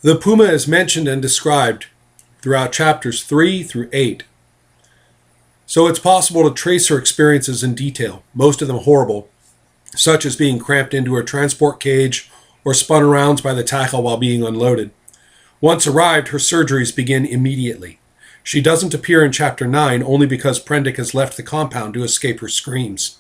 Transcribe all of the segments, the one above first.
The puma is mentioned and described throughout chapters 3 through 8. So it's possible to trace her experiences in detail, most of them horrible, such as being cramped into her transport cage or spun around by the tackle while being unloaded. Once arrived, her surgeries begin immediately. She doesn't appear in Chapter 9 only because Prendick has left the compound to escape her screams.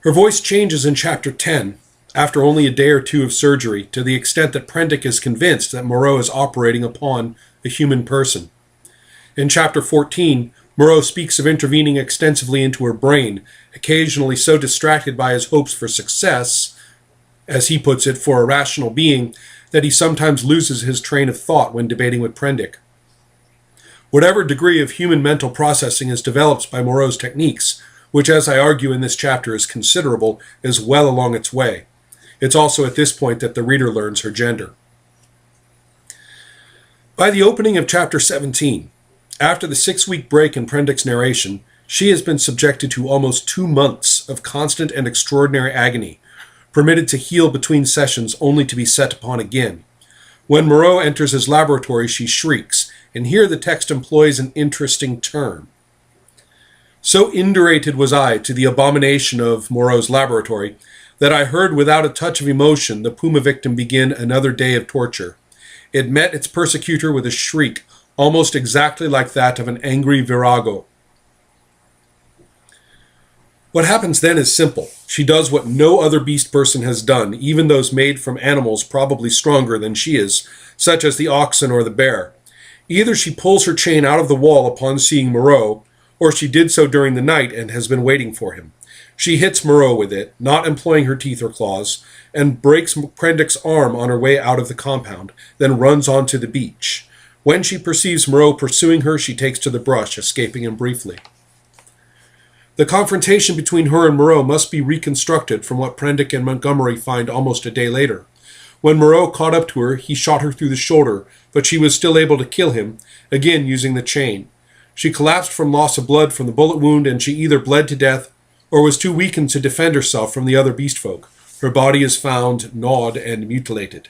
Her voice changes in Chapter 10, after only a day or two of surgery, to the extent that Prendick is convinced that Moreau is operating upon a human person. In Chapter 14, Moreau speaks of intervening extensively into her brain, occasionally so distracted by his hopes for success, as he puts it, for a rational being, that he sometimes loses his train of thought when debating with Prendick. Whatever degree of human mental processing is developed by Moreau's techniques, which as I argue in this chapter is considerable, is well along its way. It's also at this point that the reader learns her gender. By the opening of Chapter 17, after the 6-week break in Prendick's narration, she has been subjected to almost 2 months of constant and extraordinary agony, permitted to heal between sessions only to be set upon again. When Moreau enters his laboratory, she shrieks, and here the text employs an interesting term. So indurated was I to the abomination of Moreau's laboratory that I heard without a touch of emotion the puma victim begin another day of torture. It met its persecutor with a shriek, almost exactly like that of an angry virago. What happens then is simple. She does what no other beast person has done, even those made from animals probably stronger than she is, such as the oxen or the bear. Either she pulls her chain out of the wall upon seeing Moreau, or she did so during the night and has been waiting for him. She hits Moreau with it, not employing her teeth or claws, and breaks Prendick's arm on her way out of the compound, then runs onto the beach. When she perceives Moreau pursuing her, she takes to the brush, escaping him briefly. The confrontation between her and Moreau must be reconstructed from what Prendick and Montgomery find almost a day later. When Moreau caught up to her, he shot her through the shoulder, but she was still able to kill him, again using the chain. She collapsed from loss of blood from the bullet wound, and she either bled to death or was too weakened to defend herself from the other beast folk. Her body is found gnawed and mutilated.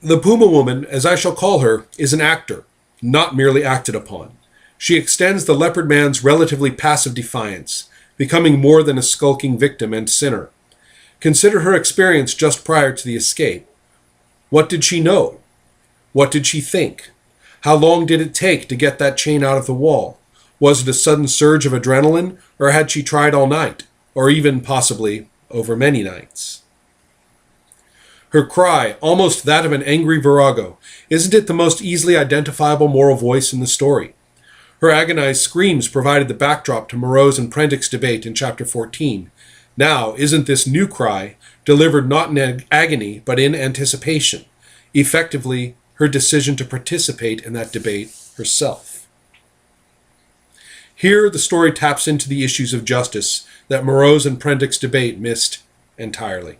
The Puma Woman, as I shall call her, is an actor, not merely acted upon. She extends the leopard man's relatively passive defiance, becoming more than a skulking victim and sinner. Consider her experience just prior to the escape. What did she know? What did she think? How long did it take to get that chain out of the wall? Was it a sudden surge of adrenaline, or had she tried all night, or even, possibly, over many nights? Her cry, almost that of an angry virago, isn't it the most easily identifiable moral voice in the story? Her agonized screams provided the backdrop to Moreau's and Prendick's debate in Chapter 14. Now, isn't this new cry, delivered not in agony, but in anticipation, effectively her decision to participate in that debate herself? Here, the story taps into the issues of justice that Moreau's and Prendick's debate missed entirely.